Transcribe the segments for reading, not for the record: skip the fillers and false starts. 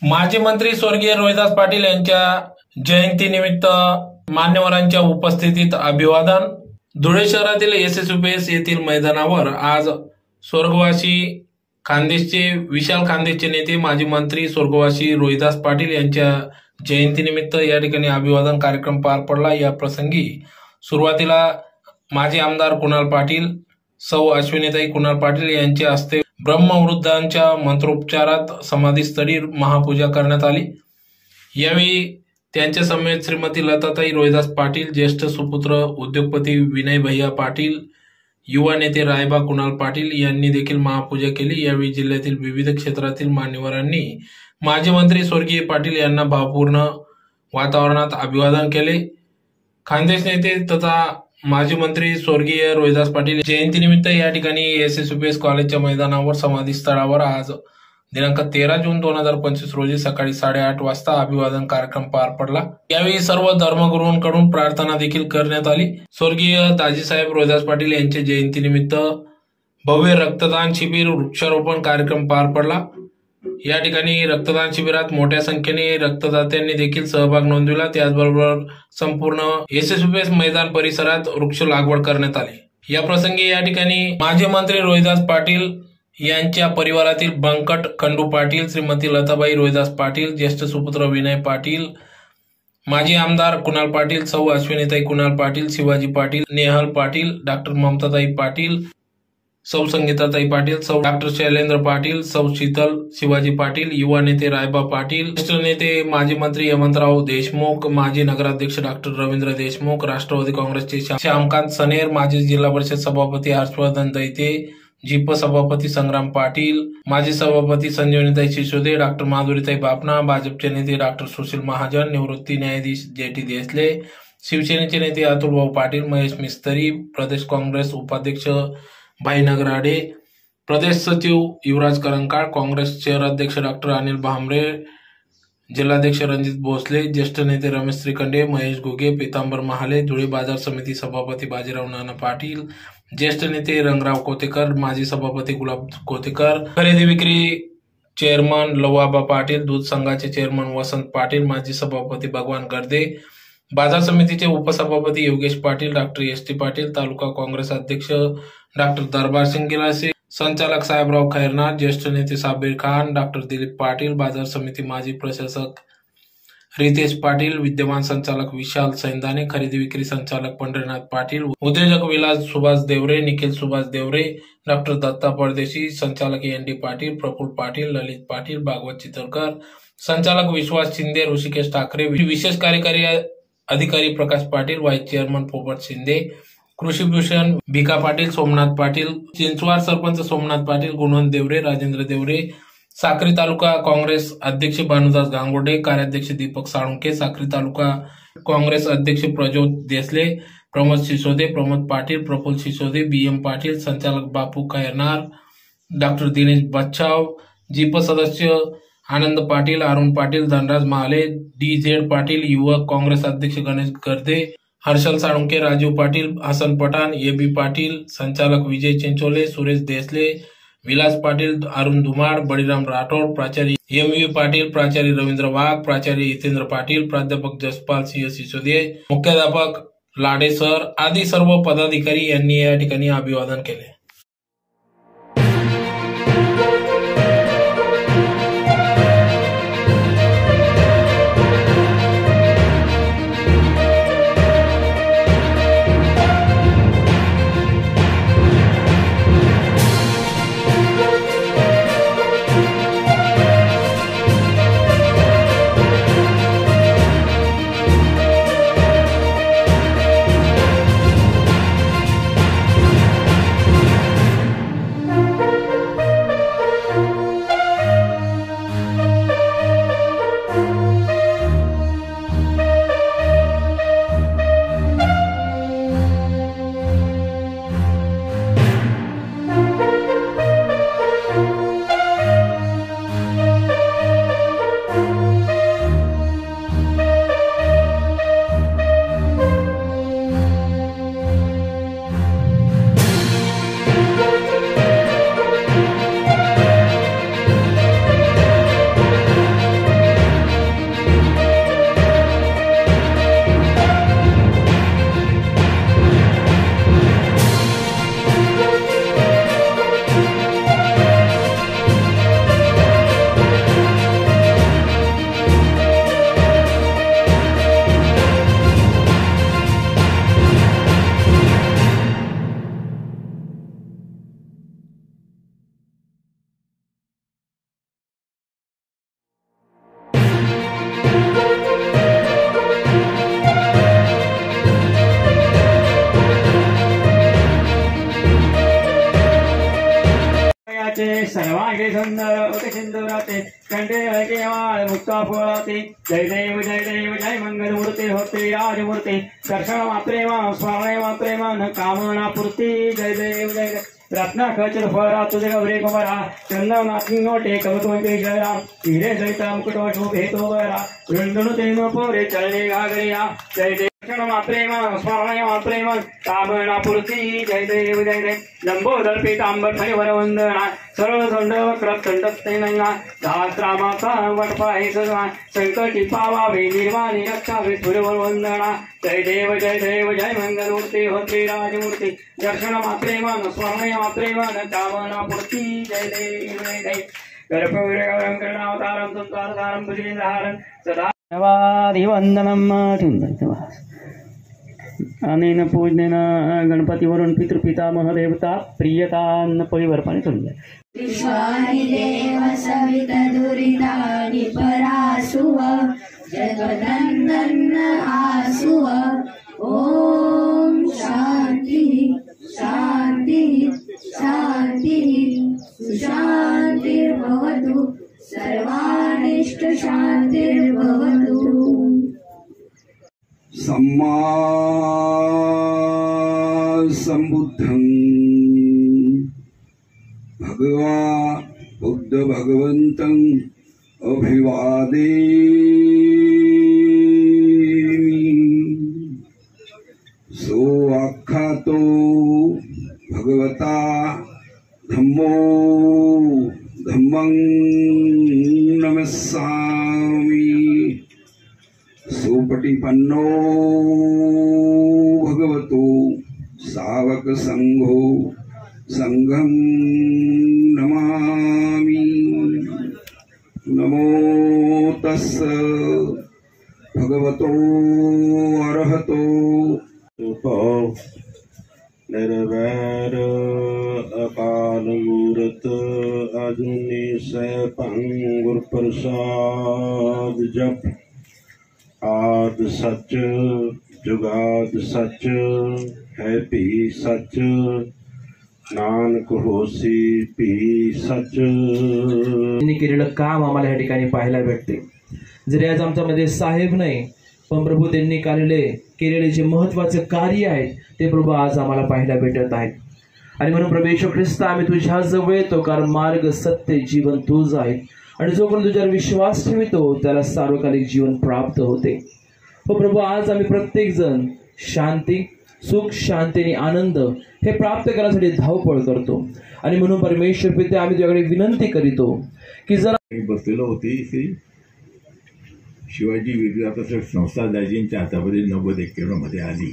माजी मंत्री स्वर्गीय रोहिदास पाटील यांच्या जयंतीनिमित्त मान्यवरांच्या उपस्थितीत अभिवादन। धुळे शहरातील एसएसयूपीएस येथील मैदानावर आज स्वर्गवासी खानदेशचे विशाल खानदेशचे नेते माजी मंत्री स्वर्गवासी रोहिदास पाटील यांच्या जयंतीनिमित्त या ठिकाणी अभिवादन कार्यक्रम पार पडला। या प्रसंगी सुरुवातीला माजी आमदार कुणाल पाटील, सौ अश्विनीताई कुणाल पाटील यांच्या हस्ते ब्रह्मवृद्धांच्या मंत्रोपचारात समाधीस्थळी महापूजा करण्यात आली। यावेळी त्यांच्या समेत श्रीमती लताताई रोहिदास पाटील, ज्येष्ठ सुपुत्र उद्योगपती विनय भैया पाटील, युवा नेते रायबा कुणाल पाटील यांनी देखील महापूजा केली। यावेळी जिल्ह्यातील विविध क्षेत्रातील मान्यवरांनी माजी मंत्री स्वर्गीय पाटील यांना भावपूर्ण वातावरणात अभिवादन केले। खानदेश नेते तथा माजी मंत्री स्वर्गीय रोहिदास पाटील जयंतीनिमित्त या ठिकाणी एसएसयूपीएस कॉलेजच्या मैदानावर समाधी स्थळावर आज दिनांक 13 जून 2025 रोजी सकाळी 8:30 वाजता अभिवादन कार्यक्रम पार पडला। यावेळी सर्व धर्मगुरूंकडून प्रार्थना देखील करण्यात आली। स्वर्गीय दाजीसाहेब रोहिदास पाटील यांच्या जयंतीनिमित्त भव्य रक्तदान शिबिर वृक्षारोपण कार्यक्रम पार पडला। या ठिकाणी रक्तदान शिबिरात मोठ्या संख्येने रक्तदात्यांनी देखील सहभाग नोंदविला। त्याचबरोबर संपूर्ण एसएसयूपीएस मैदान परिसरात वृक्ष लागवड करण्यात आली। या प्रसंगी या ठिकाणी माजी मंत्री रोहिदास पाटील यांच्या परिवारातील बंकट खंडू पाटील, श्रीमती लताबाई रोहिदास पाटील, ज्येष्ठ सुपुत्र विनय पाटील, माजी आमदार कुणाल पाटील, सौ अश्विनीताई कुणाल पाटील, शिवाजी पाटील, नेहल पाटील, डॉक्टर ममताताई पाटील, सौ संगीताताई पाटील, सौ डॉक्टर शैलेंद्र पाटील, सौ शीतल शिवाजी पाटील, युवा नेते रायबा पाटील, ज्येष्ठ नेते माजी मंत्री हेमंतराव देशमुख, माजी नगराध्यक्ष डॉक्टर रवींद्र देशमुख, राष्ट्रवादी काँग्रेसचे श्यामकांत सनेर, माजी जिल्हा परिषद सभापती हर्षवर्धन दैते, जिप सभापती संग्राम पाटील, माजी सभापती संजीवनीताई सिसोदे, डॉक्टर माधुरीताई बापना, भाजपचे नेते डॉक्टर सुशील महाजन, निवृत्ती न्यायाधीश जेटी देसले, शिवसेनेचे नेते अतुलभाऊ पाटील, महेश मिस्त्री, प्रदेश काँग्रेस उपाध्यक्ष भाई नगराडे, प्रदेश सचिव युवराज करंकाळ, काँग्रेस शहर अध्यक्ष डॉक्टर अनिल भांबरे, जिल्हाध्यक्ष रणजित भोसले, ज्येष्ठ नेते रमेश श्रीखंडे, महेश घुगे, पीतांबर महाले, धुळे बाजार समिती सभापती बाजीराव नाना पाटील, ज्येष्ठ नेते रंगराव कोतेकर, माजी सभापती गुलाब कोतेकर, खरेदी विक्री चेअरमन लवाबा पाटील, दूध संघाचे चेअरमन वसंत पाटील, माजी सभापती भगवान गर्दे, बाजार समितीचे उपसभापती Yogesh Patil, doctor S T Patil, तालुका काँग्रेस अध्यक्ष डॉक्टर दरबार सिंग गिलासे, संचालक साहेबराव खैरनार, ज्येष्ठ नेते साबिर खान, डॉक्टर दिलीप पाटील, बाजार समिती माजी प्रशासक रितेश पाटील, विद्यमान संचालक विशाल सैंदाने, खरेदी विक्री संचालक पंढरीनाथ पाटील, उद्योजक विलास सुभाष देवरे, निखिल सुभाष देवरे, डॉक्टर दत्ता परदेशी, संचालक एन डी पाटील, प्रफुल्ल पाटील, ललित पाटील, भागवत चितळकर, संचालक विश्वास शिंदे, ऋषिकेश ठाकरे, विशेष कार्यकारी अधिकारी प्रकाश पाटील, व्हाईस चेअरमन पोपट शिंदे, कृषी भूषण भिका पाटील, सोमनाथ पाटील, चिंचवाड सरपंच सोमनाथ पाटील, गुणवंत देवरे, राजेंद्र देवरे, साक्री तालुका काँग्रेस अध्यक्ष भानुदास गांगोडे, कार्याध्यक्ष दीपक साळुंके, साक्री तालुका काँग्रेस अध्यक्ष प्रज्योत देसले, प्रमोद सिसोदे, प्रमोद पाटील, प्रफुल्ल सिसोदे, बीएम पाटील, संचालक बापू खैरनार, डॉक्टर दिनेश बच्छाव, जीप सदस्य आनंद पाटील, अरुण पाटील, धनराज महाले, डी झेड पाटील, युवक काँग्रेस अध्यक्ष गणेश गर्दे, हर्षल साळुंके, राजीव पाटील, हसन पठाण, एबी पाटील, संचालक विजय चिंचोले, सुरेश देसले, विलास पाटील, अरुण धुमाड, बळीराम राठोड, प्राचार्य एम व्ही पाटील, प्राचार्य रवींद्र वाघ, प्राचार्य हितेंद्र पाटील, प्राध्यापक जसपाल सिंह सिसोदिये, मुख्याध्यापक लाडे सर आदी सर्व पदाधिकारी यांनी या ठिकाणी अभिवादन केले। नागे सुंदर उते सिंदुराते कंठे केवाळ मुक्ता फुलाते जय देव जय मंगल मूर्ती होते राजमूर्ती दर्शन मात्रे मा स्वामी मात्रे मा कामना पूर्ती जय देव रत्नाखचित फरा तुझे गौरे कुमारा चंदन नाथिंगोटे कमतोंते जरा हिरे सहिता मुकुट शोभे तो बरा वृंदनु तेनो पोरे चले गागरिया जय देव मात्रे मा स्वामी मात्रे मा कामना पूर्ती जय देव लंबोदर पीतांबर फणिवर वंदना सरळ दंड वक्र दंडस्ते नंगा सहस्रामाचा वटपाहे सदा संकटी पावावे निर्वाणी रक्षावे सूर्यवर वंदना जय देव जय मंगल मूर्ती होते राजमूर्ती दर्शन मात्रे मान स्वामी मात्रे मान कामना पूर्ती जय देव कर्पूरगौरं करुणावतारं संसारसारं भुजगेन्द्रहारं सदा नवाधिवंदनम् अनेन पूजनेन गणपतीवरून पितृपितामह देवता प्रियतान्न परिवर्पणे तुल्य विश्वानि देव सविता दुरितानि परासुव जगदन्दन आसुव ॐ शान्तिः शान्तिः शान्तिः सुशान्तिर्भवतु सर्वानिष्ट शान्तिर्भवतु सम्मा सम्बुद्धं भगवा बुद्ध भगवन्तं अभिवादेमि सो आख्यातो भगवता धम्मो धम्मं नमस्सामि सुपटिपन्नो भगवतो सावक संघो संघं नमामि नमो तस्स भगवतो अरहतो निर्वैर अकाल मूरत अजुनि सैपंगुर प्रसाद जप आद सच जुगाद सच है भी सच नानक होसी भी सच त्यांनी केलेलं काम आम्हाला या ठिकाणी पाहायला भेटते। जरी आज आमच्यामध्ये साहेब नाही पण प्रभू त्यांनी केलेले जे महत्त्वाचे कार्य आहे ते प्रभू आज आम्हाला पाहायला भेटत आहेत। आणि म्हणून प्रभू येशू ख्रिस्त आम्ही तुझ्या जवळ येतो कारण मार्ग सत्य जीवन तुझ आहे आणि जो कोणी तुझ्यावर विश्वास ठेवतो त्याला सार्वकालिक जीवन प्राप्त होते। हो प्रभू आज आम्ही प्रत्येक जण शांती सुख शांती आणि आनंद हे प्राप्त करण्यासाठी धावपळ करतो आणि म्हणून परमेश्वर पिते आम्ही तुझ्याकडे विनंती करीतो की जरा बसलेलो होती श्री शिवाजी विद्यापीठ संस्था दाजींच्या हातामध्ये 90-91 मध्ये आली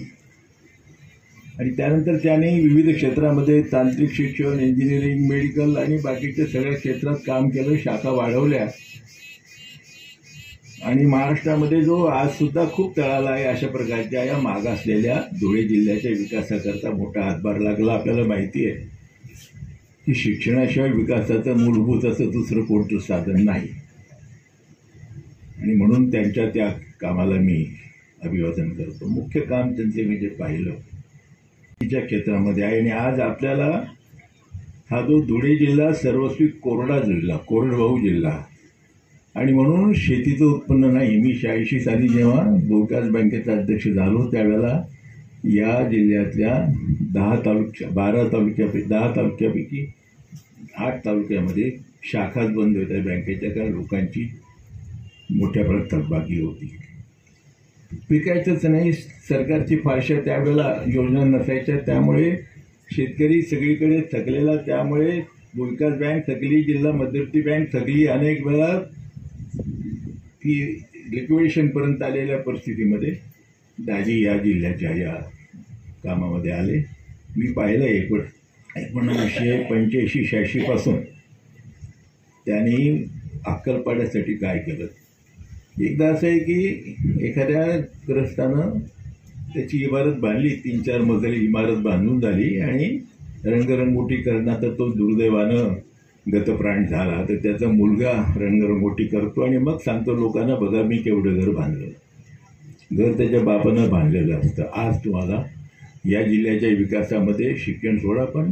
आणि त्यानंतर त्याने विविध क्षेत्रामध्ये तांत्रिक शिक्षण इंजिनिअरिंग मेडिकल आणि बाकीच्या सगळ्या क्षेत्रात काम केलं शाखा वाढवल्या आणि महाराष्ट्रामध्ये जो आज सुद्धा खूप तळाला आहे अशा प्रकारच्या या मागासलेल्या धुळे जिल्ह्याच्या विकासाकरता मोठा हातभार लागला। आपल्याला माहिती आहे की शिक्षणाशिवाय विकासाचं मूलभूत असं दुसरं कोणतं साधन नाही आणि म्हणून त्यांच्या त्या कामाला मी अभिवादन करतो। मुख्य काम त्यांचे मी जे पाहिलं तिच्या क्षेत्रामध्ये आहे आणि आज आपल्याला हा जो धुळे जिल्हा सर्वस्वी कोरडा जिल्हा कोरडवाहू जिल्हा आणि म्हणून शेतीचं उत्पन्न नाही। मी 86 साली जेव्हा विकास बँकेचा अध्यक्ष झालो त्यावेळेला या जिल्ह्यातल्या 10 तालुक्यापैकी 8 तालुक्यामध्ये शाखाच बंद होत्या बँकेच्या कारण लोकांची मोठ्या प्रमाणात थकबाकी होती। पिकायचंच नाही सरकारची फारशा त्यावेळेला योजना नसायच्या त्यामुळे शेतकरी सगळीकडे थकलेला त्यामुळे विकास बँक थकली जिल्हा मध्यवर्ती बँक थकली अनेक वेळा ती लिक्विडेशनपर्यंत आलेल्या परिस्थितीमध्ये दाजी या जिल्ह्याच्या या कामामध्ये आले। मी पाहिलं 1985-86 पासून त्यांनी अक्कलपाड्यासाठी काय केलं। एकदा असं आहे की एखाद्या ग्रस्तानं त्याची इमारत बांधली 3-4 मजली इमारत बांधून झाली आणि रंगरंगोटी करण्यात तो दुर्दैवानं गतप्राण झाला तर त्याचा मुलगा रंगरंगोटी करतो आणि मग सांगतो लोकांना बघा मी केवढं घर बांधलं। घर त्याच्या बापानं बांधलेलं असतं। आज तुम्हाला या जिल्ह्याच्या विकासामध्ये शिक्षण सोडा पण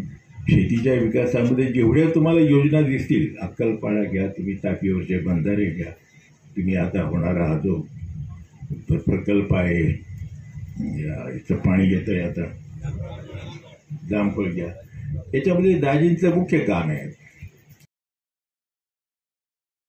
शेतीच्या विकासामध्ये जेवढ्या तुम्हाला योजना दिसतील, अक्कलपाडा घ्या, तुम्ही तापीवरचे बंधारे घ्या, तुम्ही आता होणारा हा जो प्रकल्प आहे, याचं पाणी येतं आहे आता, जामफळ घ्या, याच्यामध्ये दाजींचं मुख्य काम आहे